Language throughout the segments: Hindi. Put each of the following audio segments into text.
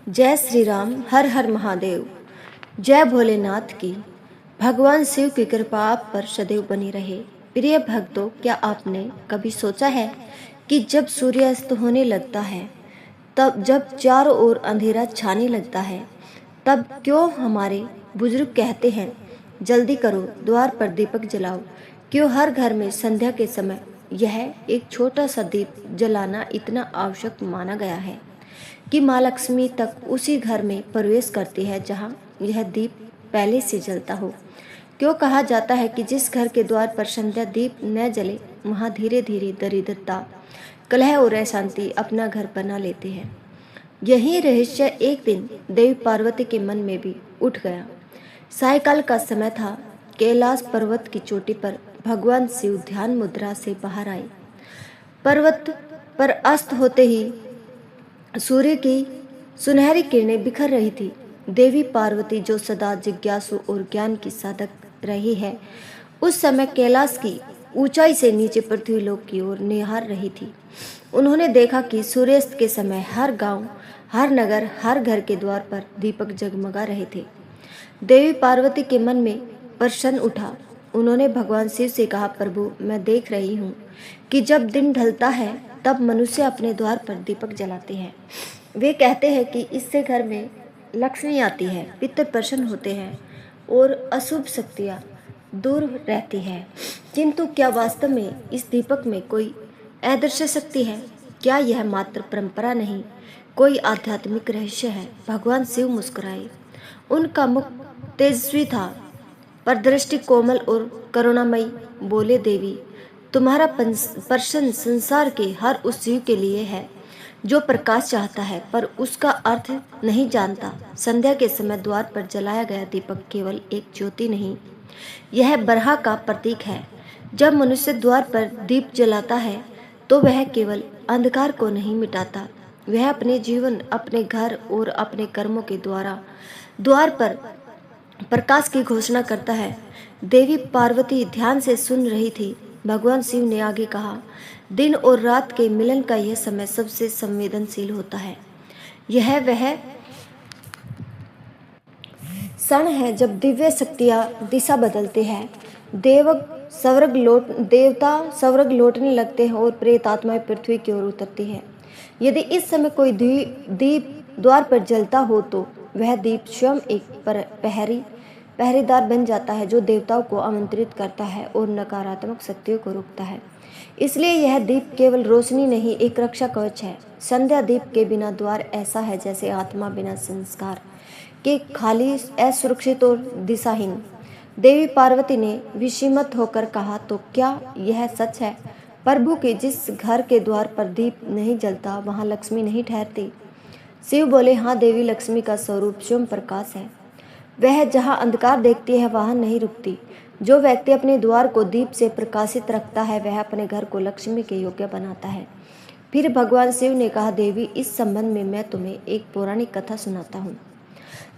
जय श्री राम, हर हर महादेव। जय भोलेनाथ की। भगवान शिव की कृपा आप पर सदैव बनी रहे। प्रिय भक्तों, क्या आपने कभी सोचा है कि जब सूर्यास्त होने लगता है, तब जब चारों ओर अंधेरा छाने लगता है, तब क्यों हमारे बुजुर्ग कहते हैं जल्दी करो, द्वार पर दीपक जलाओ। क्यों हर घर में संध्या के समय यह एक छोटा सा दीप जलाना इतना आवश्यक माना गया है कि माँ लक्ष्मी तक उसी घर में प्रवेश करती है जहाँ यह दीप पहले से जलता हो। क्यों कहा जाता है कि जिस घर के द्वार पर संध्या दीप न जले, वहाँ धीरे धीरे दरिद्रता, कलह और अशांति अपना घर बना लेते हैं। यही रहस्य एक दिन देवी पार्वती के मन में भी उठ गया। सायकाल का समय था। कैलाश पर्वत की चोटी पर भगवान शिव ध्यान मुद्रा से बाहर आए। पर्वत पर अस्त होते ही सूर्य की सुनहरी किरणें बिखर रही थी। देवी पार्वती, जो सदा जिज्ञासु और ज्ञान की साधक रही है, उस समय कैलाश की ऊंचाई से नीचे पृथ्वीलोक की ओर निहार रही थी। उन्होंने देखा कि सूर्यास्त के समय हर गांव, हर नगर, हर घर के द्वार पर दीपक जगमगा रहे थे। देवी पार्वती के मन में प्रश्न उठा। उन्होंने भगवान शिव से कहा, प्रभु, मैं देख रही हूँ कि जब दिन ढलता है तब मनुष्य अपने द्वार पर दीपक जलाते हैं। वे कहते हैं कि इससे घर में लक्ष्मी आती है, पितृ प्रसन्न होते हैं और अशुभ शक्तियाँ दूर रहती है। किंतु क्या वास्तव में इस दीपक में कोई अदृश्य शक्ति है? क्या यह मात्र परंपरा नहीं, कोई आध्यात्मिक रहस्य है? भगवान शिव मुस्कुराए। उनका मुख तेजस्वी था, पर दृष्टि कोमल और करुणामयी। बोले, देवी, तुम्हारा प्रश्न संसार के हर उस जीव के लिए है जो प्रकाश चाहता है पर उसका अर्थ नहीं जानता। संध्या के समय द्वार पर जलाया गया दीपक केवल एक ज्योति नहीं, यह बरहा का प्रतीक है। जब मनुष्य द्वार पर दीप जलाता है तो वह केवल अंधकार को नहीं मिटाता, वह अपने जीवन, अपने घर और अपने कर्मों के द्वारा द्वार पर प्रकाश की घोषणा करता है। देवी पार्वती ध्यान से सुन रही थी। भगवान शिव ने आगे कहा, दिन और रात के मिलन का यह समय सबसे संवेदनशील होता है। यह वह क्षण है जब दिव्य शक्तियां दिशा बदलते हैं, देवता स्वर्ग लौटने लगते हैं और प्रेत आत्माएं पृथ्वी की ओर उतरती है। यदि इस समय कोई दीप द्वार पर जलता हो तो वह दीप स्वयं एक पहरेदार बन जाता है, जो देवताओं को आमंत्रित करता है और नकारात्मक शक्तियों को रोकता है। इसलिए यह दीप केवल रोशनी नहीं, एक रक्षा कवच है। संध्या दीप के बिना द्वार ऐसा है जैसे आत्मा बिना संस्कार के खाली, असुरक्षित और दिशाहीन। देवी पार्वती ने विस्मित होकर कहा, तो क्या यह सच है प्रभु कि जिस घर के द्वार पर दीप नहीं जलता वहाँ लक्ष्मी नहीं ठहरती? शिव बोले, हाँ देवी, लक्ष्मी का स्वरूप स्वयं प्रकाश है। वह जहाँ अंधकार देखती है वहाँ नहीं रुकती। जो व्यक्ति अपने द्वार को दीप से प्रकाशित रखता है वह अपने घर को लक्ष्मी के योग्य बनाता है। फिर भगवान शिव ने कहा, देवी, इस संबंध में मैं तुम्हें एक पौराणिक कथा सुनाता हूँ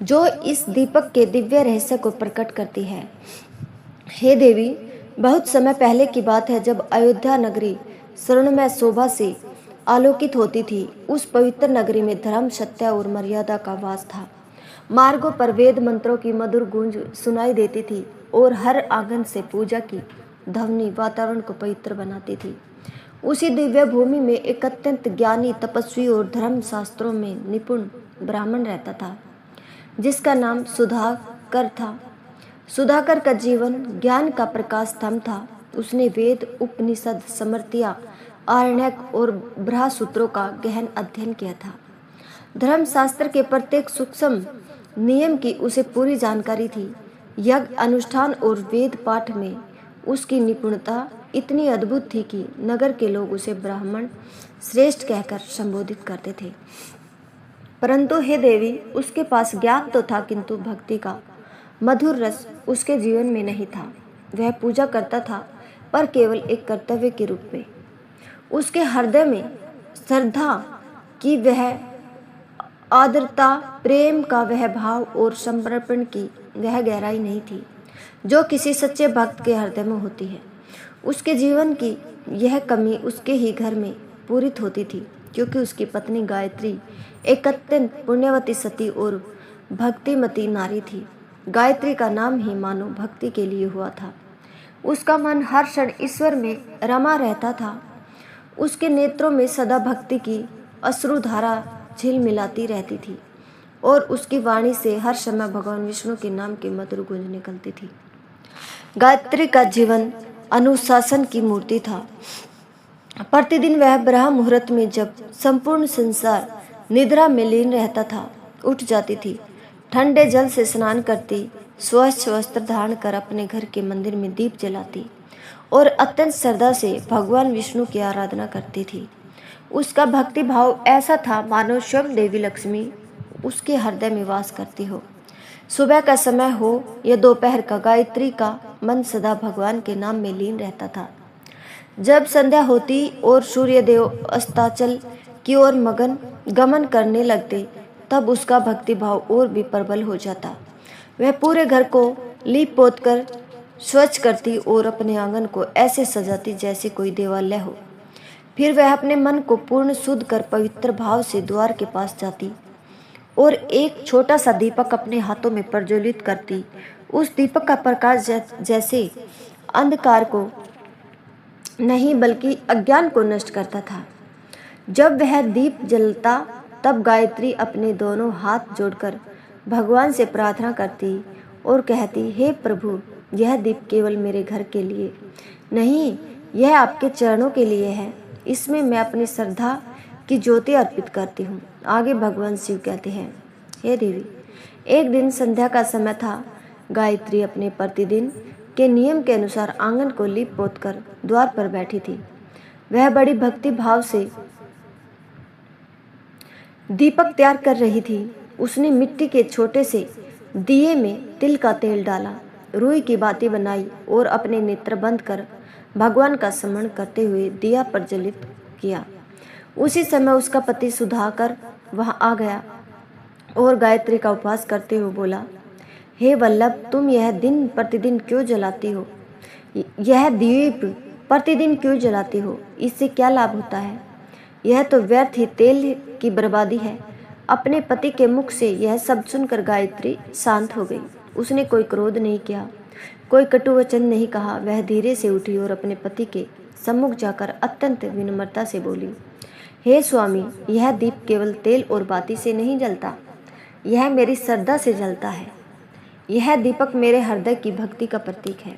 जो इस दीपक के दिव्य रहस्य को प्रकट करती है। हे देवी, बहुत समय पहले की बात है, जब अयोध्या नगरी स्वर्णमय शोभा से आलोकित होती थी। उस पवित्र नगरी में धर्म, सत्य और मर्यादा का वास था। मार्गों पर वेद मंत्रों की मधुर गूंज सुनाई देती थी और हर आंगन से पूजा की ध्वनि वातावरण को पवित्र बनाती थी। उसी दिव्य भूमि में एक अत्यंत ज्ञानी, तपस्वी और धर्म शास्त्रों में निपुण ब्राह्मण रहता था, जिसका नाम सुधाकर था। सुधाकर का जीवन ज्ञान का प्रकाश स्तंभ था। उसने वेद, उपनिषद, स्मृतियाँ, आरण्यक और ब्रह्मसूत्रों का गहन अध्ययन किया था। धर्मशास्त्र के प्रत्येक सूक्ष्म नियम की उसे पूरी जानकारी थी। यज्ञ अनुष्ठान और वेद पाठ में उसकी निपुणता इतनी अद्भुत थी कि नगर के लोग उसे ब्राह्मण श्रेष्ठ कहकर संबोधित करते थे। परंतु हे देवी, उसके पास ज्ञान तो था, किंतु भक्ति का मधुर रस उसके जीवन में नहीं था। वह पूजा करता था, पर केवल एक कर्तव्य के रूप में। उसके हृदय में श्रद्धा की वह आर्द्रता, प्रेम का वह भाव और समर्पण की वह गहराई नहीं थी जो किसी सच्चे भक्त के हृदय में होती है। उसके जीवन की यह कमी उसके ही घर में पूरित होती थी। क्योंकि उसकी पत्नी गायत्री एक अत्यंत पुण्यवती सती और भक्तिमती नारी थी। गायत्री का नाम ही मानो भक्ति के लिए हुआ था। उसका मन हर क्षण ईश्वर में रमा रहता था। उसके नेत्रों में सदा भक्ति की अश्रुधारा झिलमिलाती रहती थी और उसकी वाणी से हर समय भगवान विष्णु के नाम की मधुर गूंज निकलती थी। गायत्री का जीवन अनुशासन की मूर्ति था। प्रतिदिन वह ब्रह्म मुहूर्त में, जब संपूर्ण संसार निद्रा में लीन रहता था, उठ जाती थी। ठंडे जल से स्नान करती, स्वच्छ वस्त्र धारण कर अपने घर के मंदिर में दीप जलाती और अत्यंत श्रद्धा से भगवान विष्णु की आराधना करती थी। उसका भक्ति भाव ऐसा था मानो स्वयं देवी लक्ष्मी उसके हृदय में वास करती हो। सुबह का समय हो या दोपहर का, गायत्री का मन सदा भगवान के नाम में लीन रहता था। जब संध्या होती और सूर्यदेव अस्ताचल की ओर गमन करने लगते, तब उसका भक्ति भाव और भी प्रबल हो जाता। वह पूरे घर को लीप पोत कर स्वच्छ करती और अपने आंगन को ऐसे सजाती जैसे कोई देवालय हो। फिर वह अपने मन को पूर्ण शुद्ध कर पवित्र भाव से द्वार के पास जाती और एक छोटा सा दीपक अपने हाथों में प्रज्वलित करती। उस दीपक का प्रकाश जैसे अंधकार को नहीं बल्कि अज्ञान को नष्ट करता था। जब वह दीप जलता, तब गायत्री अपने दोनों हाथ जोड़कर भगवान से प्रार्थना करती और कहती, हे प्रभु, यह दीप केवल मेरे घर के लिए नहीं, यह आपके चरणों के लिए है। इसमें मैं अपनी श्रद्धा की ज्योति अर्पित करती हूँ। आगे भगवान शिव कहते हैं, हे देवी, एक दिन संध्या का समय था। गायत्री अपने प्रतिदिन के नियम के अनुसार आंगन को लीप पोत कर द्वार पर बैठी थी। वह बड़ी भक्ति भाव से दीपक तैयार कर रही थी। उसने मिट्टी के छोटे से दिए में तिल का तेल डाला, रुई की बाती बनाई और अपने नेत्र बंद कर भगवान का स्मरण करते हुए दिया प्रज्वलित किया। उसी समय उसका पति सुधाकर वहां आ गया और गायत्री का उपवास करते हुए बोला, हे वल्लभ, तुम यह दिन प्रतिदिन क्यों जलाती हो? यह दीप प्रतिदिन क्यों जलाती हो? इससे क्या लाभ होता है? यह तो व्यर्थ ही तेल की बर्बादी है। अपने पति के मुख से यह सब सुनकर गायत्री शांत हो गई। उसने कोई क्रोध नहीं किया, कोई कटु वचन नहीं कहा। वह धीरे से उठी और अपने पति के सम्मुख जाकर अत्यंत विनम्रता से बोली, हे स्वामी, यह दीप केवल तेल और बाती से नहीं जलता, यह मेरी श्रद्धा से जलता है। यह दीपक मेरे हृदय की भक्ति का प्रतीक है।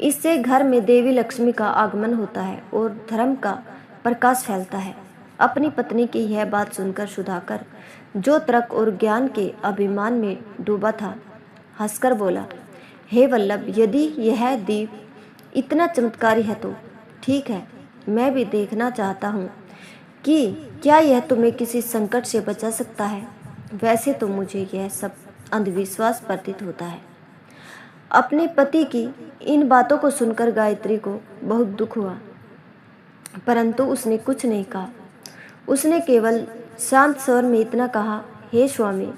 इससे घर में देवी लक्ष्मी का आगमन होता है और धर्म का प्रकाश फैलता है। अपनी पत्नी की यह बात सुनकर सुधाकर, जो तर्क और ज्ञान के अभिमान में डूबा था, हंसकर बोला, हे वल्लभ, यदि यह दीप इतना चमत्कारी है तो ठीक है, मैं भी देखना चाहता हूँ कि क्या यह तुम्हें किसी संकट से बचा सकता है। वैसे तो मुझे यह सब अंधविश्वास प्रतीत होता है। अपने पति की इन बातों को सुनकर गायत्री को बहुत दुख हुआ, परंतु उसने कुछ नहीं कहा। उसने केवल शांत स्वर में इतना कहा, हे स्वामी,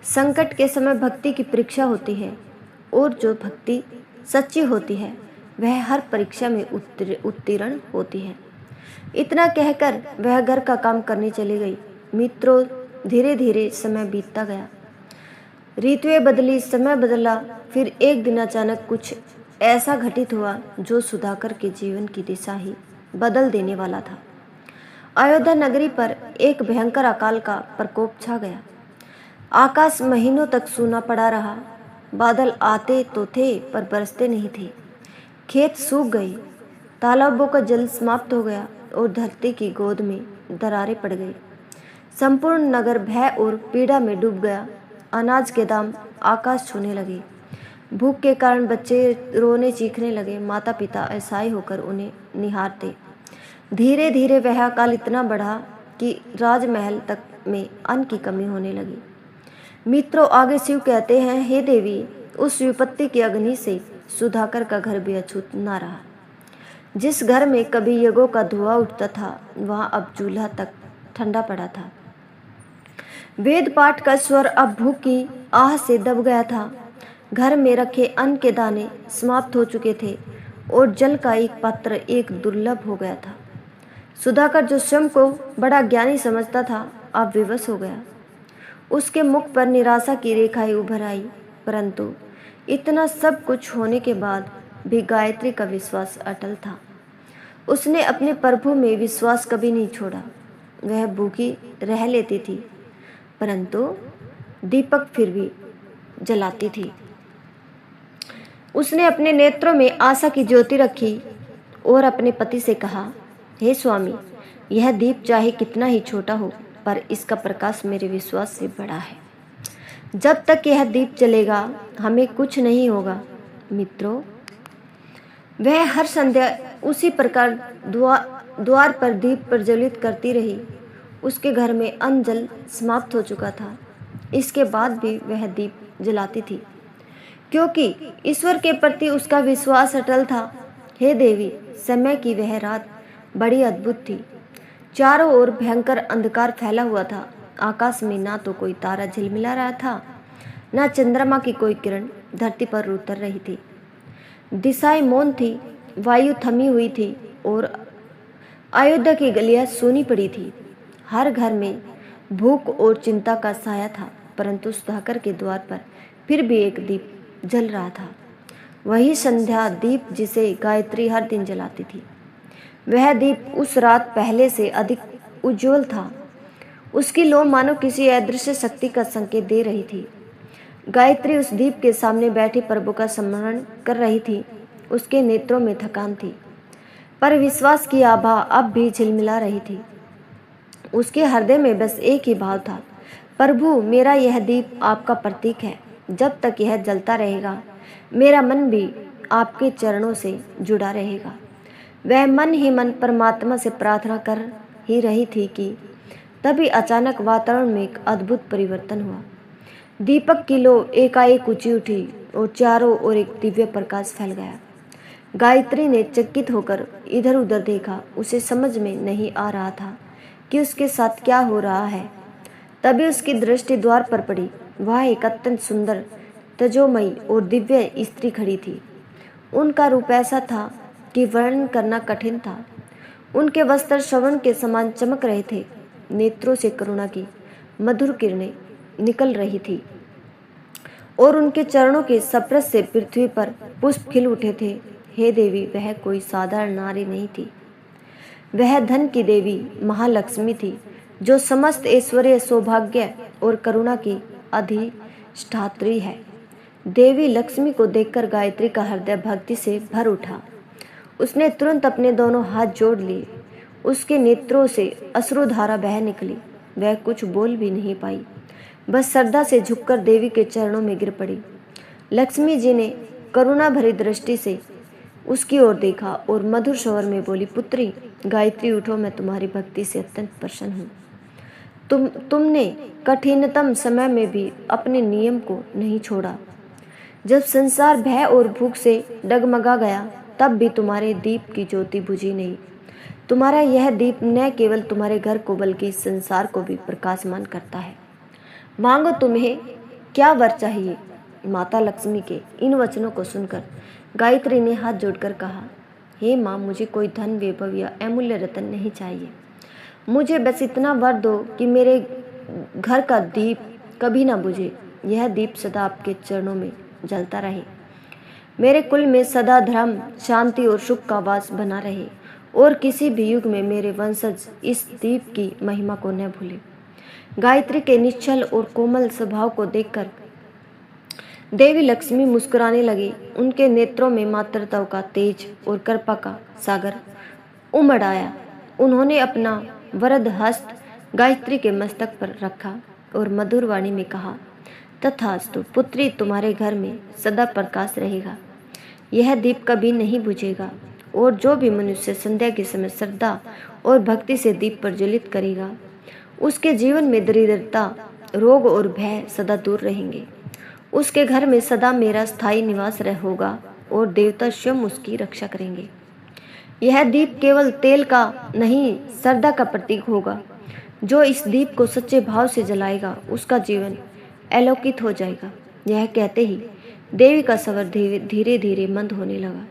संकट के समय भक्ति की परीक्षा होती है और जो भक्ति सच्ची होती है वह हर परीक्षा में उत्तीर्ण होती है। इतना कहकर वह घर का काम करने चली गई। मित्रों, धीरे धीरे समय बीतता गया। ऋतुएं बदली, समय बदला। फिर एक दिन अचानक कुछ ऐसा घटित हुआ जो सुधाकर के जीवन की दिशा ही बदल देने वाला था। अयोध्या नगरी पर एक भयंकर अकाल का प्रकोप छा गया। आकाश महीनों तक सूना पड़ा रहा। बादल आते तो थे पर बरसते नहीं थे। खेत सूख गए, तालाबों का जल समाप्त हो गया और धरती की गोद में दरारें पड़ गई। संपूर्ण नगर भय और पीड़ा में डूब गया। अनाज के दाम आकाश छूने लगे। भूख के कारण बच्चे रोने चीखने लगे। माता पिता असहाय होकर उन्हें निहारते। धीरे धीरे वह अकाल इतना बढ़ा कि राजमहल तक में अन्न की कमी होने लगी। मित्रों, आगे शिव कहते हैं, हे देवी, उस विपत्ति की अग्नि से सुधाकर का घर भी अछूत न रहा। जिस घर में कभी यज्ञों का धुआं उठता था, वहां अब चूल्हा तक ठंडा पड़ा था। वेद पाठ का स्वर अब भूख की आह से दब गया था। घर में रखे अन्न के दाने समाप्त हो चुके थे और जल का एक पात्र एक दुर्लभ हो गया था। सुधाकर जो स्वयं को बड़ा ज्ञानी समझता था अब विवश हो गया। उसके मुख पर निराशा की रेखाएं उभर आई, परंतु इतना सब कुछ होने के बाद भी गायत्री का विश्वास अटल था। उसने अपने प्रभु में विश्वास कभी नहीं छोड़ा। वह भूखी रह लेती थी, परंतु दीपक फिर भी जलाती थी। उसने अपने नेत्रों में आशा की ज्योति रखी और अपने पति से कहा, हे स्वामी, यह दीप चाहे कितना ही छोटा हो, पर इसका प्रकाश मेरे विश्वास से बड़ा है। जब तक यह दीप जलेगा हमें कुछ नहीं होगा। मित्रों, वह हर संध्या उसी प्रकार द्वार पर दीप प्रज्वलित करती रही। उसके घर में अन्न जल समाप्त हो चुका था। इसके बाद भी वह दीप जलाती थी, क्योंकि ईश्वर के प्रति उसका विश्वास अटल था। हे देवी, समय की वह रात बड़ी अद्भुत थी। चारों ओर भयंकर अंधकार फैला हुआ था। आकाश में ना तो कोई तारा झिलमिला रहा था, ना चंद्रमा की कोई किरण धरती पर उतर रही थी। दिशाएं मौन थी, वायु थमी हुई थी और अयोध्या की गलियां सूनी पड़ी थी। हर घर में भूख और चिंता का साया था, परंतु सुधाकर के द्वार पर फिर भी एक दीप जल रहा था। वही संध्या दीप जिसे गायत्री हर दिन जलाती थी। वह दीप उस रात पहले से अधिक उज्जवल था। उसकी लौ मानो किसी अदृश्य शक्ति का संकेत दे रही थी। गायत्री उस दीप के सामने बैठी प्रभु का स्मरण कर रही थी। उसके नेत्रों में थकान थी, पर विश्वास की आभा अब भी झिलमिला रही थी। उसके हृदय में बस एक ही भाव था, प्रभु, मेरा यह दीप आपका प्रतीक है। जब तक यह जलता रहेगा मेरा मन भी आपके चरणों से जुड़ा रहेगा। वह मन ही मन परमात्मा से प्रार्थना कर ही रही थी कि तभी अचानक वातावरण में एक अद्भुत परिवर्तन हुआ। दीपक की लो एकाएक ऊंची उठी और चारों ओर एक दिव्य प्रकाश फैल गया। गायत्री ने चकित होकर इधर उधर देखा। उसे समझ में नहीं आ रहा था कि उसके साथ क्या हो रहा है। तभी उसकी दृष्टि द्वार पर पड़ी। वह एक अत्यंत सुंदर, तेजोमयी और दिव्य स्त्री खड़ी थी। उनका रूप ऐसा था कि वर्णन करना कठिन था। उनके वस्त्र श्रवण के समान चमक रहे थे। नेत्रों से करुणा की मधुर किरणें निकल रही थी और उनके चरणों के स्पर्श से पृथ्वी पर पुष्प खिल उठे थे। हे देवी, वह कोई साधारण नारी नहीं थी। वह धन की देवी महालक्ष्मी थी, जो समस्त ऐश्वर्य, सौभाग्य और करुणा की अधिष्ठात्री है। देवी लक्ष्मी को देखकर गायत्री का हृदय भक्ति से भर उठा। उसने तुरंत अपने दोनों हाथ जोड़ लिए। उसके नेत्रों से अश्रुधारा बह निकली। वह कुछ बोल भी नहीं पाई, बस श्रद्धा से झुककर देवी के चरणों में गिर पड़ी। लक्ष्मी जी ने करुणा भरी दृष्टि से उसकी ओर देखा और मधुर स्वर में बोली, पुत्री गायत्री, उठो, मैं तुम्हारी भक्ति से अत्यंत प्रसन्न हूँ। तुमने कठिनतम समय में भी अपने नियम को नहीं छोड़ा। जब संसार भय और भूख से डगमगा गया, तब भी तुम्हारे दीप की ज्योति बुझी नहीं। तुम्हारा यह दीप न केवल तुम्हारे घर को बल्कि इस संसार को भी प्रकाशमान करता है। मांगो, तुम्हें क्या वर चाहिए। माता लक्ष्मी के इन वचनों को सुनकर गायत्री ने हाथ जोड़कर कहा, हे माँ, मुझे कोई धन, वैभव या अमूल्य रत्न नहीं चाहिए। मुझे बस इतना वर दो कि मेरे घर का दीप कभी ना बुझे। यह दीप सदा आपके चरणों में जलता रहे। मेरे कुल में सदा धर्म, शांति और सुख का वास बना रहे और किसी भी युग में मेरे वंशज इस दीप की महिमा को न भूले। गायत्री के निश्चल और कोमल स्वभाव को देखकर देवी लक्ष्मी मुस्कुराने लगी। उनके नेत्रों में मातृत्व का तेज और कृपा का सागर उमड़ आया। उन्होंने अपना वरद हस्त गायत्री के मस्तक पर रखा और मधुर वाणी में कहा, तथास्तु पुत्री, तुम्हारे घर में सदा प्रकाश रहेगा। यह दीप कभी नहीं बुझेगा और जो भी मनुष्य संध्या के समय श्रद्धा और भक्ति से दीप प्रज्वलित करेगा, उसके जीवन में दरिद्रता, रोग और भय सदा दूर रहेंगे। उसके घर में सदा मेरा स्थायी निवास होगा और देवता स्वयं उसकी रक्षा करेंगे। यह दीप केवल तेल का नहीं, श्रद्धा का प्रतीक होगा। जो इस दीप को सच्चे भाव से जलाएगा, उसका जीवन अलौकिक हो जाएगा। यह कहते ही देवी का स्वर धीरे धीरे मंद होने लगा।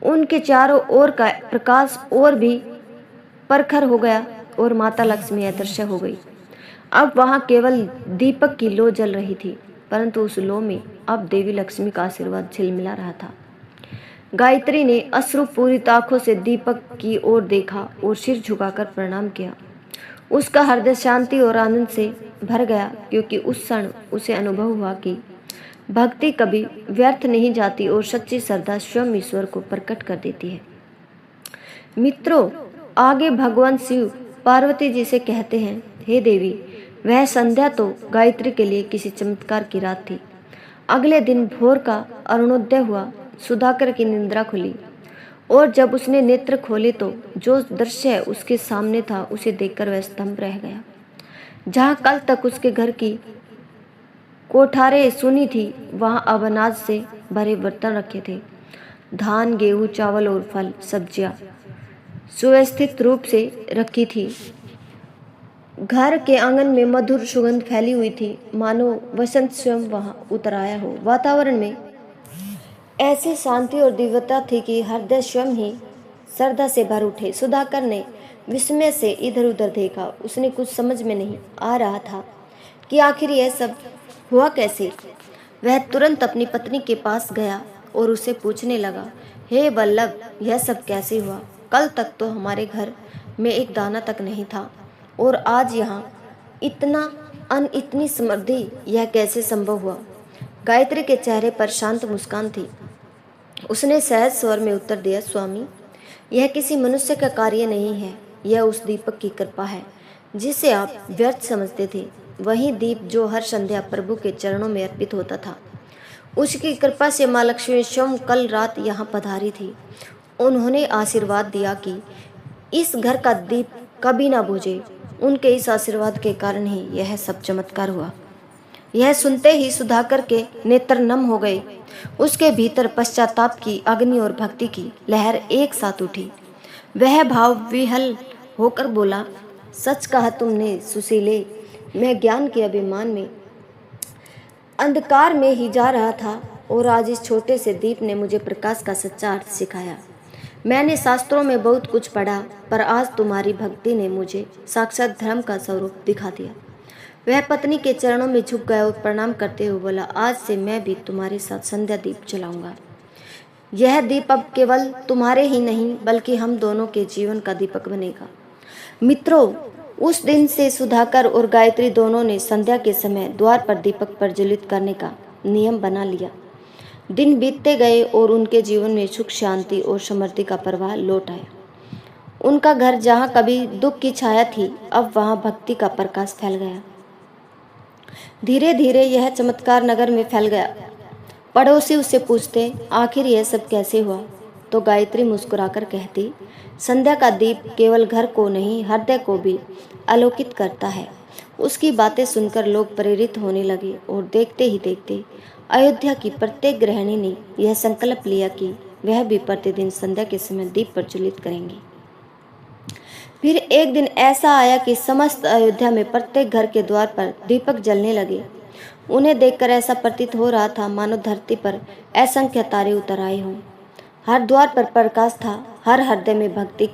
उनके चारों ओर का प्रकाश और भी परखर हो गया और माता लक्ष्मी अदृश्य हो गई। अब वहां केवल दीपक की लौ जल रही थी, परंतु उस लौ में अब देवी लक्ष्मी का आशीर्वाद झिलमिला रहा था। गायत्री ने अश्रुपूरित आंखों से दीपक की ओर देखा और सिर झुकाकर प्रणाम किया। उसका हृदय शांति और आनंद से भर गया, क्योंकि उस क्षण उसे अनुभव हुआ कि भक्ति कभी व्यर्थ नहीं जाती और सच्ची श्रद्धा स्वयं ईश्वर को प्रकट कर देती है। मित्रों, आगे भगवान शिव पार्वती जी से कहते हैं, हे देवी, वह संध्या तो गायत्री के लिए किसी चमत्कार की रात थी। अगले दिन भोर का अरुणोदय हुआ। सुधाकर की निद्रा खुली और जब उसने नेत्र खोले तो जो दृश्य उसके सामने था उसे देखकर वह स्तंभ रह गया। जहाँ कल तक उसके घर की कोठारें सुनी थी, वहाँ अब अनाज से भरे बर्तन रखे थे। धान, गेहूं, चावल और फल सब्जियां सुव्यवस्थित रूप से रखी थी। घर के आंगन में मधुर सुगंध फैली हुई थी, मानो वसंत स्वयं वहां उतर आया हो। वातावरण में ऐसी शांति और दिव्यता थी कि हृदय स्वयं ही श्रद्धा से भर उठे। सुधाकर ने विस्मय से इधर उधर देखा। उसने कुछ समझ में नहीं आ रहा था कि आखिर यह सब हुआ कैसे। वह तुरंत अपनी पत्नी के पास गया और उसे पूछने लगा, हे वल्लभ, यह सब कैसे हुआ? कल तक तो हमारे घर में एक दाना तक नहीं था और आज यहाँ इतनी समृद्धि, यह कैसे संभव हुआ? गायत्री के चेहरे पर शांत मुस्कान थी। उसने सहज स्वर में उत्तर दिया, स्वामी, यह किसी मनुष्य का कार्य नहीं है, यह उस दीपक की कृपा है जिसे आप व्यर्थ समझते थे। वही दीप जो हर संध्या प्रभु के चरणों में अर्पित होता था। उसकी कृपा से माँ लक्ष्मी स्वयं कल रात यहाँ पधारी थी। उन्होंने आशीर्वाद दिया कि इस घर का दीप कभी ना बुझे। उनके इस आशीर्वाद के कारण ही यह सब चमत्कार हुआ। यह सुनते ही सुधाकर के नेत्र नम हो गए। उसके भीतर पश्चाताप की अग्नि और भक्ति की लहर एक साथ उठी। वह भाव विहल होकर बोला, सच कहा तुमने सुशीले, मैं ज्ञान के अभिमान में अंधकार में ही जा रहा था और आज इस छोटे से दीप ने मुझे प्रकाश का सच्चा अर्थ सिखाया। मैंने शास्त्रों में बहुत कुछ पढ़ा, पर आज तुम्हारी भक्ति ने मुझे साक्षात धर्म का स्वरूप दिखा दिया। वह पत्नी के चरणों में झुक गया और प्रणाम करते हुए बोला, आज से मैं भी तुम्हारे साथ संध्या दीप जलाऊंगा। यह दीप अब केवल तुम्हारे ही नहीं बल्कि हम दोनों के जीवन का दीपक बनेगा। मित्रों, उस दिन से सुधाकर और गायत्री दोनों ने संध्या के समय द्वार पर दीपक प्रज्वलित करने का नियम बना लिया। दिन बीतते गए और उनके जीवन में सुख, शांति और समृद्धि का प्रवाह लौट आया। उनका घर जहाँ कभी दुख की छाया थी, अब वहाँ भक्ति का प्रकाश फैल गया। धीरे धीरे यह चमत्कार नगर में फैल गया। पड़ोसी उससे पूछते, आखिर यह सब कैसे हुआ? तो गायत्री मुस्कुराकर कहती, संध्या का दीप केवल घर को नहीं, हृदय को भी आलोकित करता है। उसकी बातें सुनकर लोग प्रेरित होने लगे और देखते ही देखते अयोध्या की प्रत्येक गृहिणी ने यह संकल्प लिया कि वह भी प्रतिदिन संध्या के समय दीप प्रज्वलित करेंगी। फिर एक दिन ऐसा आया कि समस्त अयोध्या में प्रत्येक घर के द्वार पर दीपक जलने लगे। उन्हें देखकर ऐसा प्रतीत हो रहा था मानो धरती पर असंख्य तारे उतर आए हों। हर द्वार पर प्रकाश था, हर हृदय में भक्ति।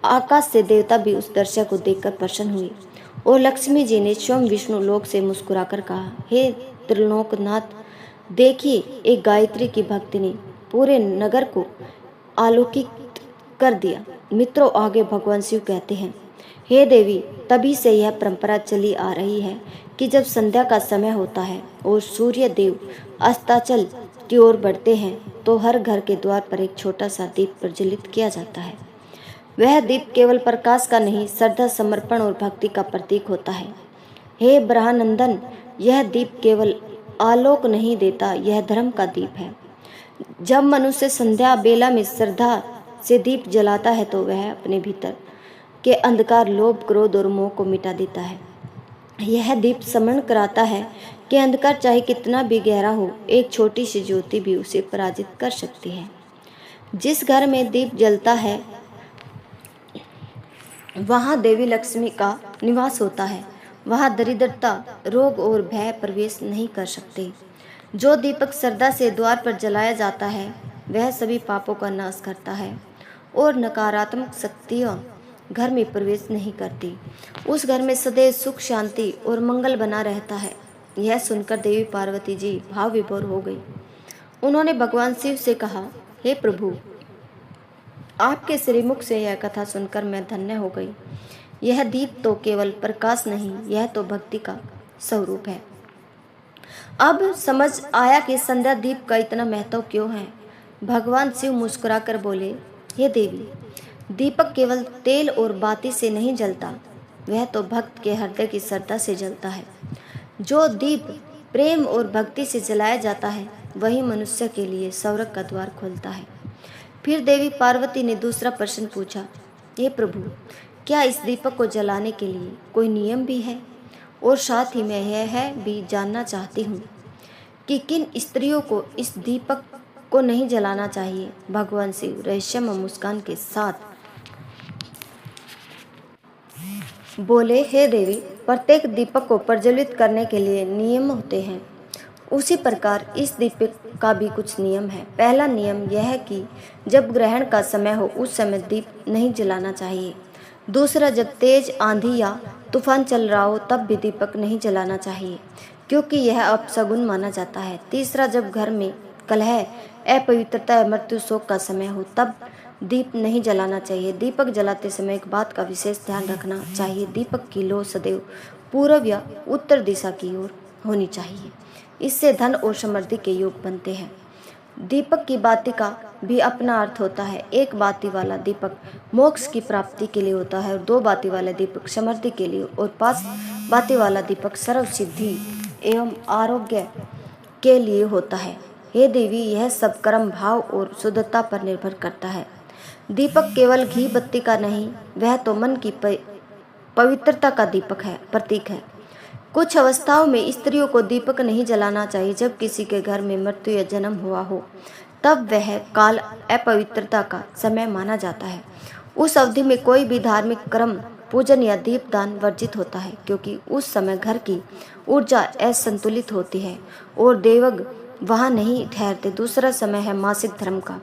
आकाश से देवता भी उस दृश्य को देखकर प्रसन्न हुए और लक्ष्मी जी ने स्वयं विष्णु लोक से मुस्कुराकर कहा, हे त्रिलोकनाथ, देखिए, एक गायत्री की भक्ति ने पूरे नगर को आलोकित कर दिया। मित्रों, आगे भगवान शिव कहते हैं, हे देवी, तभी से यह परंपरा चली आ रही है कि जब संध्या का समय होता है और सूर्य देव अस्ताचल की ओर बढ़ते हैं तो हर घर के द्वार पर एक छोटा सा दीप प्रज्वलित किया जाता है। वह दीप केवल प्रकाश का नहीं, श्रद्धा, समर्पण और भक्ति का प्रतीक होता है। हे ब्रह्मानंदन, यह दीप केवल आलोक नहीं देता, यह धर्म का दीप है। जब मनुष्य संध्या बेला में श्रद्धा से दीप जलाता है तो वह अपने भीतर के अंधकार, लोभ, क्रोध और मोह को मिटा देता है। यह दीप स्मरण कराता है कि अंधकार चाहे कितना भी गहरा हो, एक छोटी सी ज्योति भी उसे पराजित कर सकती है। जिस घर में दीप जलता है वहाँ देवी लक्ष्मी का निवास होता है। वहाँ दरिद्रता, रोग और भय प्रवेश नहीं कर सकते। जो दीपक श्रद्धा से द्वार पर जलाया जाता है वह सभी पापों का नाश करता है और नकारात्मक शक्तियों घर में प्रवेश नहीं करती। उस घर में सदैव सुख, शांति और मंगल बना रहता है। यह सुनकर देवी पार्वती जी भाव विभोर हो गई। उन्होंने भगवान शिव से कहा, हे प्रभु, आपके श्रीमुख से यह कथा सुनकर मैं धन्य हो गई। यह दीप तो केवल प्रकाश नहीं, यह तो भक्ति का स्वरूप है। अब समझ आया कि संध्या दीप का इतना महत्व क्यों है। भगवान शिव मुस्कुराकर बोले, हे देवी, दीपक केवल तेल और बाती से नहीं जलता, वह तो भक्त के हृदय की श्रद्धा से जलता है। जो दीप प्रेम और भक्ति से जलाया जाता है, वही मनुष्य के लिए स्वर्ग का द्वार खोलता है। फिर देवी पार्वती ने दूसरा प्रश्न पूछा, हे प्रभु, क्या इस दीपक को जलाने के लिए कोई नियम भी है? और साथ ही मैं यह भी जानना चाहती हूँ कि किन स्त्रियों को इस दीपक को नहीं जलाना चाहिए। भगवान शिव रहस्यमय मुस्कान के साथ बोले, हे देवी, प्रत्येक दीपक को प्रज्वलित करने के लिए नियम होते हैं। उसी प्रकार इस दीपक का भी कुछ नियम है। पहला नियम यह है कि जब ग्रहण का समय हो उस समय दीप नहीं जलाना चाहिए। दूसरा, जब तेज आंधी या तूफान चल रहा हो तब भी दीपक नहीं जलाना चाहिए, क्योंकि यह अपशगुन माना जाता है। तीसरा, जब घर में कलह, अपवित्रता या मृत्यु शोक का समय हो तब दीप नहीं जलाना चाहिए। दीपक जलाते समय एक बात का विशेष ध्यान रखना चाहिए, दीपक की लौ सदैव पूर्व या उत्तर दिशा की ओर होनी चाहिए। इससे धन और समृद्धि के योग बनते हैं। दीपक की बाती का भी अपना अर्थ होता है। एक बाती वाला दीपक मोक्ष की प्राप्ति के लिए होता है, और 2 बाती वाला दीपक समृद्धि के लिए, और 5 बाती वाला दीपक सर्व सिद्धि एवं आरोग्य के लिए होता है। हे देवी, यह सब कर्म भाव और शुद्धता पर निर्भर करता है। दीपक केवल घी बत्ती का नहीं, वह तो मन की पवित्रता का दीपक है, प्रतीक है। कुछ अवस्थाओं में स्त्रियों को दीपक नहीं जलाना चाहिए। जब किसी के घर में मृत्यु या जन्म हुआ हो तब वह काल अपवित्रता का समय माना जाता है। उस अवधि में कोई भी धार्मिक कर्म, पूजन या दीपदान वर्जित होता है, क्योंकि उस समय घर की ऊर्जा असंतुलित होती है और देवग वहाँ नहीं ठहरते। दूसरा समय है मासिक धर्म का।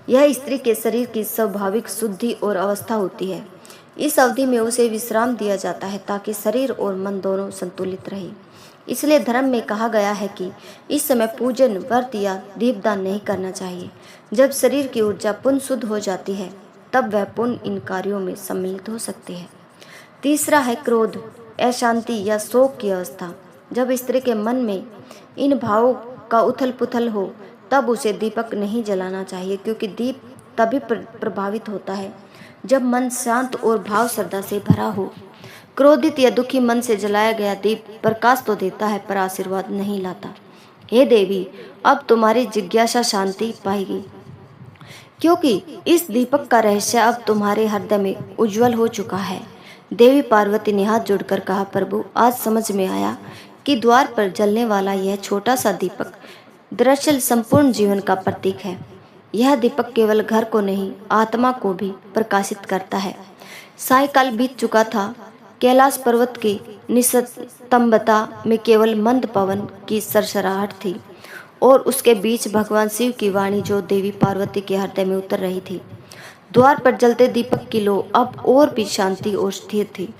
यह स्त्री के शरीर की स्वाभाविक शुद्धि और अवस्था होती है। इस अवधि में उसे विश्राम दिया जाता है ताकि शरीर और मन दोनों संतुलित रहे। इसलिए धर्म में कहा गया है कि इस समय पूजन, व्रत या दीपदान नहीं करना चाहिए। जब शरीर की ऊर्जा पुनः शुद्ध हो जाती है तब वह पुनः इन कार्यों में सम्मिलित हो सकती है। तीसरा है क्रोध, अशांति या शोक की अवस्था। जब स्त्री के मन में इन भावों का उथल पुथल हो तब उसे दीपक नहीं जलाना चाहिए, क्योंकि दीप तभी प्रभावित होता है जब मन शांत और भाव श्रद्धा से भरा हो। क्रोधित या दुखी मन से जलाया गया दीप प्रकाश तो देता है पर आशीर्वाद नहीं लाता। हे देवी, अब तुम्हारी जिज्ञासा शांति पाएगी, क्योंकि इस दीपक का रहस्य अब तुम्हारे हृदय में उज्जवल हो चुका है। देवी पार्वती ने हाथ जोड़कर कहा, प्रभु, आज समझ में आया कि द्वार पर जलने वाला यह छोटा सा दीपक दरअसल संपूर्ण जीवन का प्रतीक है। यह दीपक केवल घर को नहीं, आत्मा को भी प्रकाशित करता है। सायकाल बीत चुका था। कैलाश पर्वत की निस्तंभता में केवल मंद पवन की सरसराहट थी और उसके बीच भगवान शिव की वाणी जो देवी पार्वती के हृदय में उतर रही थी। द्वार पर जलते दीपक की लो अब और भी शांति और स्थिर थी,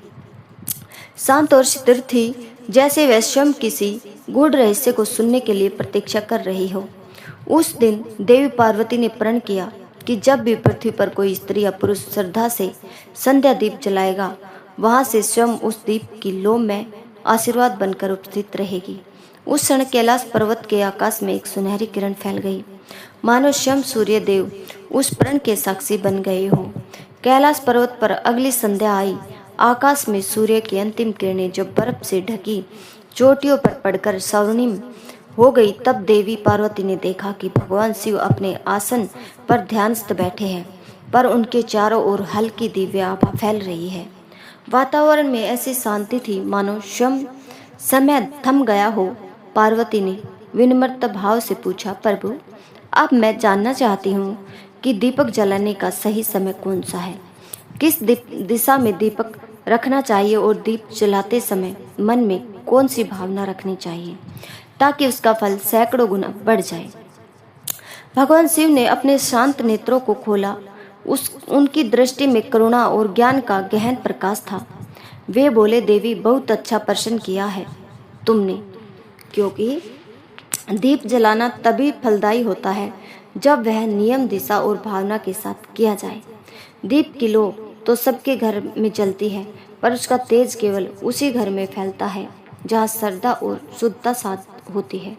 शांत और स्थिर थी, जैसे वह स्वयं किसी गूढ़ रहस्य को सुनने के लिए प्रतीक्षा कर रही हो। उस दिन देवी पार्वती ने प्रण किया कि जब भी पृथ्वी पर कोई स्त्री या पुरुष श्रद्धा से संध्या दीप जलाएगा, वहां से स्वयं उस दीप की लो में आशीर्वाद बनकर उपस्थित रहेगी। उस क्षण कैलाश पर्वत के आकाश में एक सुनहरी किरण फैल गई, मानो स्वयं सूर्य देव उस प्रण के साक्षी बन गए हो। कैलाश पर्वत पर अगली संध्या आई। आकाश में सूर्य की अंतिम किरणें जो बर्फ से ढकी चोटियों पर पड़कर स्वर्णिम हो गई, तब देवी पार्वती ने देखा कि भगवान शिव अपने आसन पर ध्यानस्थ बैठे हैं, पर उनके चारों ओर हल्की दिव्य आभा फैल रही है। वातावरण में ऐसी शांति थी मानो स्वयं समय थम गया हो। पार्वती ने विनम्र भाव से पूछा, प्रभु, अब मैं जानना चाहती हूँ कि दीपक जलाने का सही समय कौन सा है? किस दिशा में दीपक रखना चाहिए और दीप जलाते समय मन में कौन सी भावना रखनी चाहिए ताकि उसका फल सैकड़ों गुना बढ़ जाए? भगवान शिव ने अपने शांत नेत्रों को खोला उस उनकी दृष्टि में करुणा और ज्ञान का गहन प्रकाश था। वे बोले, देवी, बहुत अच्छा प्रश्न किया है तुमने, क्योंकि दीप जलाना तभी फलदायी होता है जब वह नियम, दिशा और भावना के साथ किया जाए। दीप की लौ तो सबके घर में जलती है, पर उसका तेज केवल उसी घर में फैलता है जहाँ श्रद्धा और शुद्धता साथ होती है।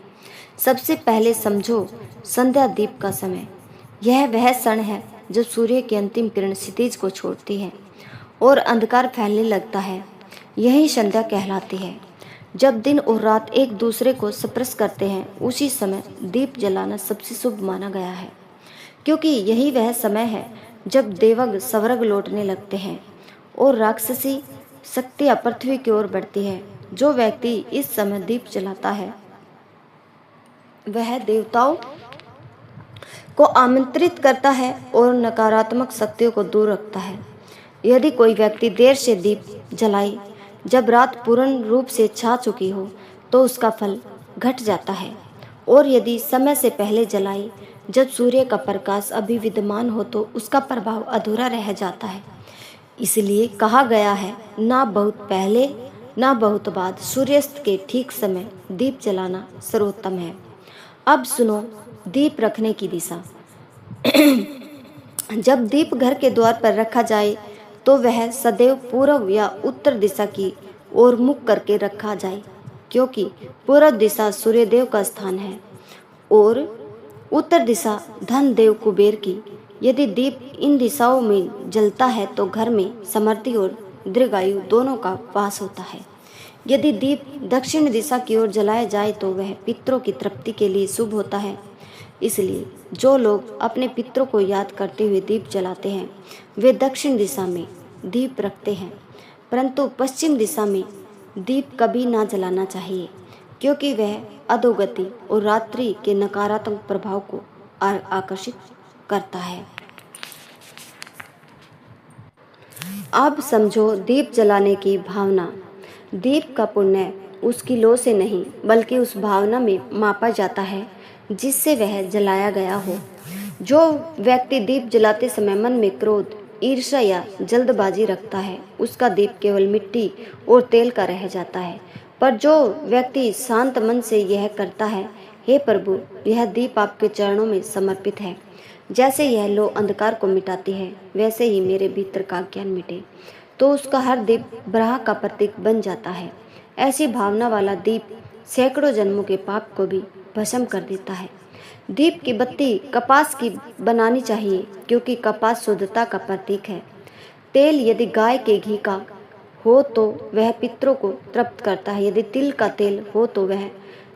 सबसे पहले समझो संध्या दीप का समय। यह वह क्षण है जब सूर्य की अंतिम किरण क्षितिज को छोड़ती है और अंधकार फैलने लगता है। यही संध्या कहलाती है। जब दिन और रात एक दूसरे को स्पर्श करते हैं, उसी समय दीप जलाना सबसे शुभ माना गया है, क्योंकि यही वह समय है जब देवग स्वर्ग लौटने लगते हैं और राक्षसी शक्तियाँ पृथ्वी की ओर बढ़ती है। जो व्यक्ति इस समय दीप जलाता है वह देवताओं को आमंत्रित करता है और नकारात्मक शक्तियों को दूर रखता है। यदि कोई व्यक्ति देर से दीप जलाए जब रात पूर्ण रूप से छा चुकी हो तो उसका फल घट जाता है, और यदि समय से पहले जलाए जब सूर्य का प्रकाश अभी विद्यमान हो तो उसका प्रभाव अधूरा रह जाता है। इसलिए कहा गया है, ना बहुत पहले ना बहुत बाद, सूर्यास्त के ठीक समय दीप जलाना सर्वोत्तम है। अब सुनो दीप रखने की दिशा। जब दीप घर के द्वार पर रखा जाए तो वह सदैव पूर्व या उत्तर दिशा की ओर मुख करके रखा जाए, क्योंकि पूर्व दिशा सूर्यदेव का स्थान है और उत्तर दिशा धन देव कुबेर की। यदि दीप इन दिशाओं में जलता है तो घर में समृद्धि और दीर्घायु दोनों का वास होता है। यदि दीप दक्षिण दिशा की ओर जलाया जाए तो वह पितरों की तृप्ति के लिए शुभ होता है। इसलिए जो लोग अपने पितरों को याद करते हुए दीप जलाते हैं वे दक्षिण दिशा में दीप रखते हैं, परंतु पश्चिम दिशा में दीप कभी ना जलाना चाहिए, क्योंकि वह अधोगति और रात्रि के नकारात्मक प्रभाव को आकर्षित करता है। अब समझो दीप जलाने की भावना। दीप का पुण्य उसकी लौ से नहीं बल्कि उस भावना में मापा जाता है जिससे वह जलाया गया हो। जो व्यक्ति दीप जलाते समय मन में क्रोध, ईर्ष्या या जल्दबाजी रखता है उसका दीप केवल मिट्टी और तेल का रह जाता है। पर जो व्यक्ति शांत मन से यह करता है, हे प्रभु, यह दीप आपके चरणों में समर्पित है। जैसे यह लौ अंधकार को मिटाती है वैसे ही मेरे भीतर का ज्ञान मिटे, तो उसका हर दीप ब्रह्म का प्रतीक बन जाता है। ऐसी भावना वाला दीप सैकड़ों जन्मों के पाप को भी भस्म कर देता है। दीप की बत्ती कपास की बनानी चाहिए, क्योंकि कपास शुद्धता का प्रतीक है। तेल यदि गाय के घी का हो तो वह पितरों को तृप्त करता है, यदि तिल का तेल हो तो वह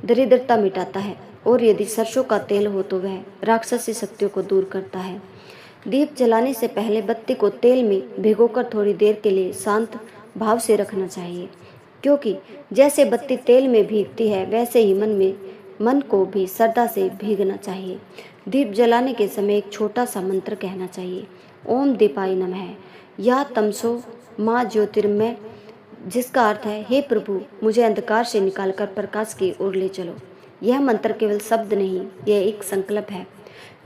दरिद्रता मिटाता है, और यदि सरसों का तेल हो तो वह राक्षसी शक्तियों को दूर करता है। दीप जलाने से पहले बत्ती को तेल में भिगोकर थोड़ी देर के लिए शांत भाव से रखना चाहिए, क्योंकि जैसे बत्ती तेल में भीगती है वैसे ही मन को भी श्रद्धा से भीगना चाहिए। दीप जलाने के समय एक छोटा सा मंत्र कहना चाहिए, ओम दीपाय नमः या तमसो माँ ज्योतिर्मय, जिसका अर्थ है, हे प्रभु, मुझे अंधकार से निकालकर प्रकाश की ओर ले चलो। यह मंत्र केवल शब्द नहीं, यह एक संकल्प है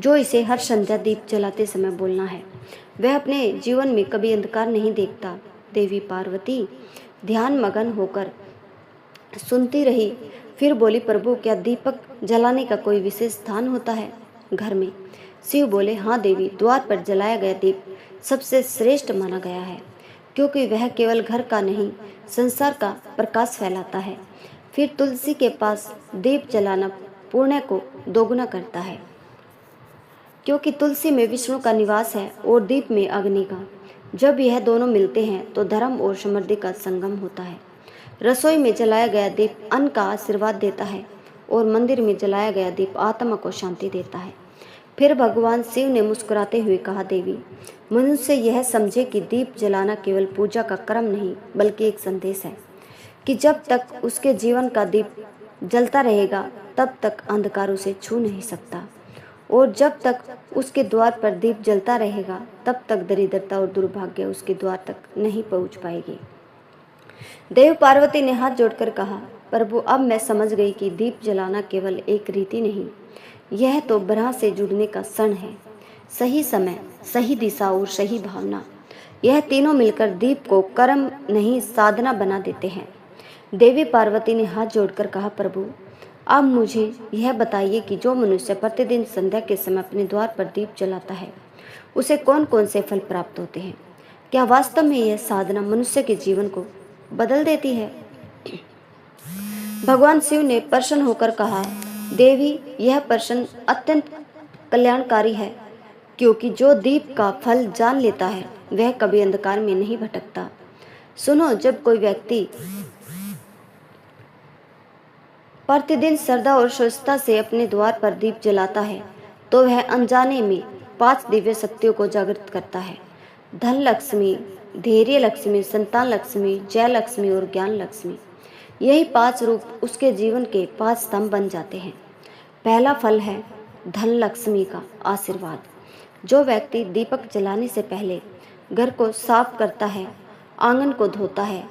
जो इसे हर संध्या दीप जलाते समय बोलना है। वह अपने जीवन में कभी अंधकार नहीं देखता। देवी पार्वती ध्यान मगन होकर सुनती रही, फिर बोली, प्रभु, क्या दीपक जलाने का कोई विशेष स्थान होता है घर में? शिव बोले, हाँ देवी, द्वार पर जलाया गया दीप सबसे श्रेष्ठ माना गया है, क्योंकि वह केवल घर का नहीं संसार का प्रकाश फैलाता है। फिर तुलसी के पास दीप जलाना पुण्य को दोगुना करता है, क्योंकि तुलसी में विष्णु का निवास है और दीप में अग्नि का। जब यह दोनों मिलते हैं तो धर्म और समृद्धि का संगम होता है। रसोई में जलाया गया दीप अन्न का आशीर्वाद देता है और मंदिर में जलाया गया दीप आत्मा को शांति देता है। फिर भगवान शिव ने मुस्कुराते हुए कहा, देवी, मनुष्य यह समझे कि दीप जलाना केवल पूजा का क्रम नहीं बल्कि एक संदेश है कि जब तक उसके जीवन का दीप जलता रहेगा तब तक अंधकार उसे छू नहीं सकता, और जब तक उसके द्वार पर दीप जलता रहेगा तब तक दरिद्रता और दुर्भाग्य उसके द्वार तक नहीं पहुंच पाएगी। देव पार्वती ने हाथ जोड़कर कहा, प्रभु, अब मैं समझ गई कि दीप जलाना केवल एक रीति नहीं, यह तो ब्रह्म से जुड़ने का क्षण है। सही समय, सही दिशा और सही भावना, यह तीनों मिलकर दीप को कर्म नहीं साधना बना देते हैं। देवी पार्वती ने हाथ जोड़कर कहा, प्रभु अब मुझे यह बताइए कि जो मनुष्य प्रतिदिन संध्या के समय अपने द्वार पर दीप जलाता है उसे कौन कौन से फल प्राप्त होते हैं। क्या वास्तव में यह साधना मनुष्य के जीवन को बदल देती है? भगवान शिव ने प्रसन्न होकर कहा, देवी यह प्रश्न अत्यंत कल्याणकारी है, क्योंकि जो दीप का फल जान लेता है वह कभी अंधकार में नहीं भटकता। सुनो, जब कोई व्यक्ति प्रतिदिन श्रद्धा और स्वच्छता से अपने द्वार पर दीप जलाता है तो वह अनजाने में 5 दिव्य शक्तियों को जागृत करता है। धन लक्ष्मी, धैर्य लक्ष्मी, संतान लक्ष्मी, जय लक्ष्मी और ज्ञान लक्ष्मी, यही 5 रूप उसके जीवन के 5 स्तंभ बन जाते हैं। पहला फल है धन लक्ष्मी का आशीर्वाद। जो व्यक्ति दीपक जलाने से पहले घर को साफ करता है, आंगन को धोता है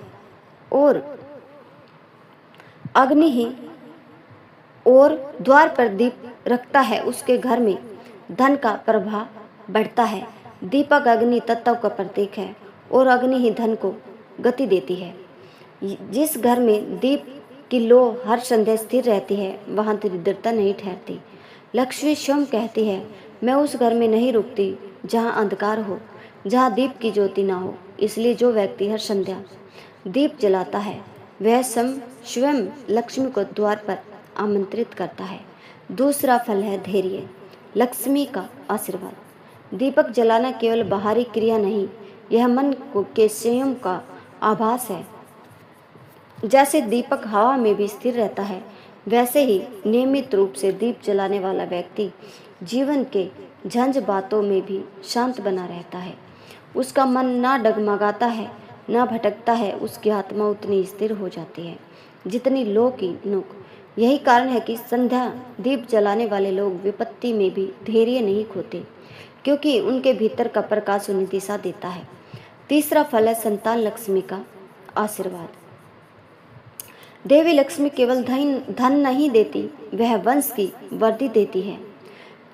और अग्नि और द्वार पर दीप रखता है, उसके घर में धन का प्रभाव बढ़ता है। दीपक अग्नि तत्व का प्रतीक है और अग्नि ही धन को गति देती है। जिस घर में दीप की लो हर संध्या स्थिर रहती है वहाँ दरिद्रता नहीं ठहरती। लक्ष्मी स्वयं कहती है, मैं उस घर में नहीं रुकती जहाँ अंधकार हो, जहाँ दीप की ज्योति ना हो। इसलिए जो व्यक्ति हर संध्या दीप जलाता है वह स्वयं लक्ष्मी को द्वार पर आमंत्रित करता है। दूसरा फल है धैर्य लक्ष्मी का आशीर्वाद। दीपक जलाना केवल बाहरी क्रिया नहीं, यह मन के संयम का आभास है। जैसे दीपक हवा में भी स्थिर रहता है, वैसे ही नियमित रूप से दीप जलाने वाला व्यक्ति जीवन के झंझ बातों में भी शांत बना रहता है। उसका मन ना डगमगाता है, ना भटकता है, उसकी आत्मा उतनी स्थिर हो जाती है जितनी लो की नोक। यही कारण है कि संध्या दीप जलाने वाले लोग विपत्ति में भी धैर्य नहीं खोते, क्योंकि उनके भीतर का प्रकाश उन्हें दिशा देता है। तीसरा फल है संतान लक्ष्मी का आशीर्वाद। देवी लक्ष्मी केवल धन नहीं देती, वह वंश की वृद्धि देती है।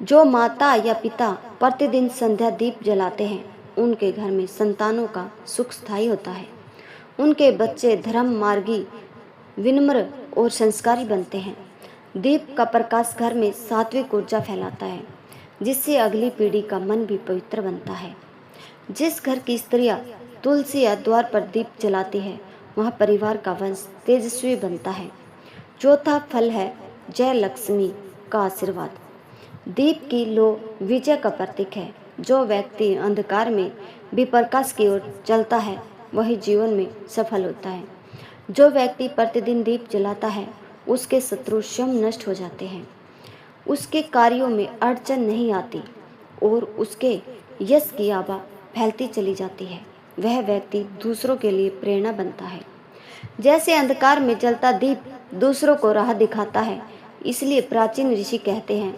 जो माता या पिता प्रतिदिन संध्या दीप जलाते हैं उनके घर में संतानों का सुख स्थायी होता है। उनके बच्चे धर्म मार्गी, विनम्र और संस्कारी बनते हैं। दीप का प्रकाश घर में सात्विक ऊर्जा फैलाता है, जिससे अगली पीढ़ी का मन भी पवित्र बनता है। जिस घर की स्त्रियां तुलसी या द्वार पर दीप जलाती है वहाँ परिवार का वंश तेजस्वी बनता है। चौथा फल है जय लक्ष्मी का आशीर्वाद। दीप की लो विजय का प्रतीक है। जो व्यक्ति अंधकार में भी प्रकाश की ओर चलता है वही जीवन में सफल होता है। जो व्यक्ति प्रतिदिन दीप जलाता है उसके शत्रु स्वयं नष्ट हो जाते हैं, उसके कार्यों में अड़चन नहीं आती और उसके यश की आभा फैलती चली जाती है। वह व्यक्ति दूसरों के लिए प्रेरणा बनता है। जैसे अंधकार में जलता दीप दूसरों को राह दिखाता है, इसलिए प्राचीन ऋषि कहते हैं,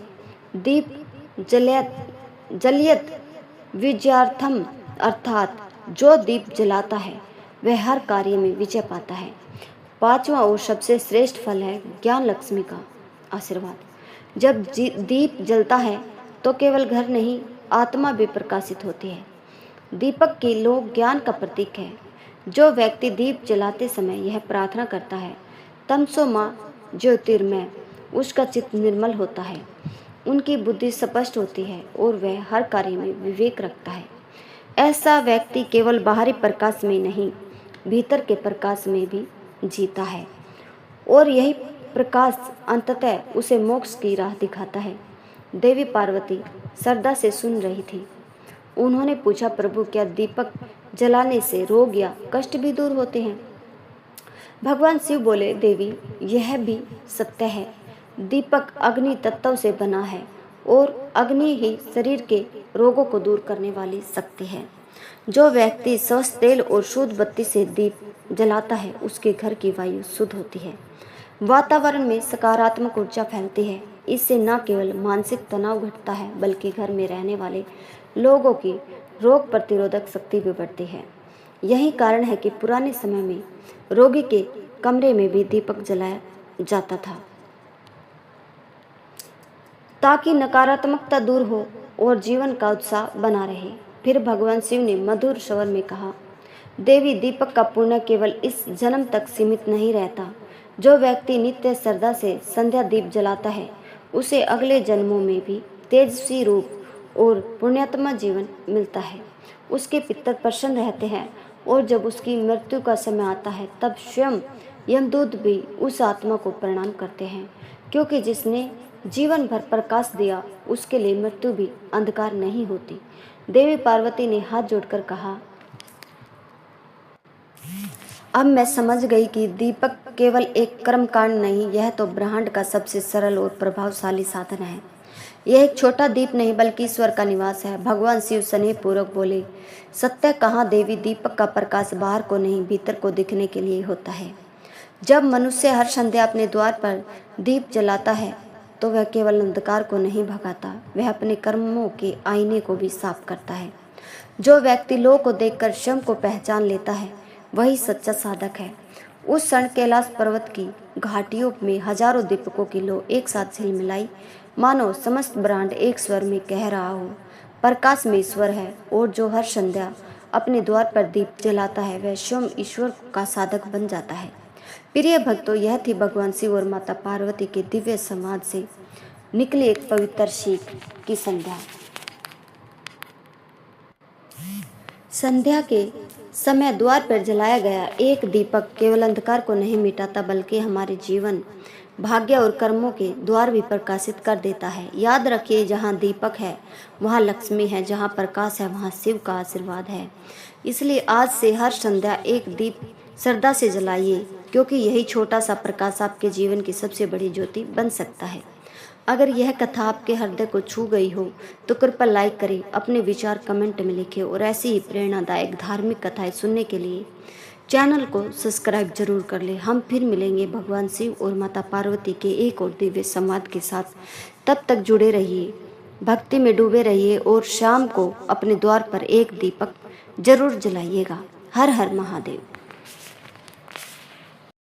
दीप जलियत विजयार्थम, अर्थात जो दीप जलाता है वह हर कार्य में विजय पाता है। पांचवा और सबसे श्रेष्ठ फल है ज्ञान लक्ष्मी का आशीर्वाद। जब दीप जलता है तो केवल घर नहीं, आत्मा भी प्रकाशित होती है। दीपक की लो ज्ञान का प्रतीक है। जो व्यक्ति दीप जलाते समय यह प्रार्थना करता है, तमसो मां ज्योतिर्मय, उसका चित्त निर्मल होता है, उनकी बुद्धि स्पष्ट होती है और वह हर कार्य में विवेक रखता है। ऐसा व्यक्ति केवल बाहरी प्रकाश में नहीं, भीतर के प्रकाश में भी जीता है और यही प्रकाश अंततः उसे मोक्ष की राह दिखाता है। देवी पार्वती श्रद्धा से सुन रही थी। उन्होंने पूछा, प्रभु क्या दीपक जलाने से रोग या कष्ट भी दूर होते हैं? भगवान शिव बोले, देवी यह भी सत्य है। दीपक अग्नि तत्व से बना है और अग्नि ही शरीर के रोगों को दूर करने वाली शक्ति है। जो व्यक्ति स्वच्छ तेल और शुद्ध बत्ती से दीप जलाता है उसके घर की वायु शुद्ध होती है, वातावरण में सकारात्मक ऊर्जा फैलती है। इससे न केवल मानसिक तनाव घटता है बल्कि घर में रहने वाले लोगों की रोग प्रतिरोधक शक्ति भी बढ़ती है। यही कारण है कि पुराने समय में रोगी के कमरे में भी दीपक जलाया जाता था ताकि नकारात्मकता दूर हो और जीवन का उत्साह बना रहे। फिर भगवान शिव ने मधुर स्वर में कहा, देवी दीपक का पुण्य केवल इस जन्म तक सीमित नहीं रहता। जो व्यक्ति नित्य श्रद्धा से संध्या दीप जलाता है उसे अगले जन्मों में भी तेजस्वी रूप और पुण्यात्मा जीवन मिलता है। उसके पितर प्रसन्न रहते हैं और जब उसकी मृत्यु का समय आता है तब स्वयं यमदूत भी उस आत्मा को प्रणाम करते हैं, क्योंकि जिसने जीवन भर प्रकाश दिया उसके लिए मृत्यु भी अंधकार नहीं होती। देवी पार्वती ने हाथ जोड़कर कहा, अब मैं समझ गई कि दीपक केवल एक कर्मकांड नहीं, यह तो ब्रह्मांड का सबसे सरल और प्रभावशाली साधन है। यह एक छोटा दीप नहीं बल्कि ईश्वर का निवास है। भगवान शिव स्नेह पूर्वक बोले, सत्य कहाँ देवी, दीपक का प्रकाश बाहर को नहीं भीतर को दिखने के लिए होता है। जब मनुष्य हर संध्या अपने द्वार पर दीप जलाता है तो वह केवल अंधकार को नहीं भगाता, वह अपने कर्मों के आईने को भी साफ करता है। जो व्यक्ति लोह को देखकर स्वयं को पहचान लेता है वही सच्चा साधक है। उस क्षण कैलाश पर्वत की घाटियों में हजारों दीपकों की लो एक साथ झिलमिलाई, मानो समस्त ब्रह्मांड एक स्वर में कह रहा हो, प्रकाश में ईश्वर है। और जो हर संध्या अपने द्वार पर दीप जलाता है वह स्वयं ईश्वर का साधक बन जाता है। प्रिय भक्तों, यह थी भगवान शिव और माता पार्वती के दिव्य संवाद से निकली एक पवित्र सीख की संध्या। संध्या के समय द्वार पर जलाया गया एक दीपक केवल अंधकार को नहीं मिटाता बल्कि हमारे जीवन, भाग्य और कर्मों के द्वार भी प्रकाशित कर देता है। याद रखिए, जहाँ दीपक है वहाँ लक्ष्मी है, जहाँ प्रकाश है वहाँ शिव का आशीर्वाद है। इसलिए आज से हर संध्या एक दीप श्रद्धा से जलाइए, क्योंकि यही छोटा सा प्रकाश आपके जीवन की सबसे बड़ी ज्योति बन सकता है। अगर यह कथा आपके हृदय को छू गई हो तो कृपया लाइक करें, अपने विचार कमेंट में लिखें और ऐसी ही प्रेरणादायक धार्मिक कथाएं सुनने के लिए चैनल को सब्सक्राइब जरूर कर लें। हम फिर मिलेंगे भगवान शिव और माता पार्वती के एक और दिव्य संवाद के साथ। तब तक जुड़े रहिए, भक्ति में डूबे रहिए और शाम को अपने द्वार पर एक दीपक जरूर जलाइएगा। हर हर महादेव।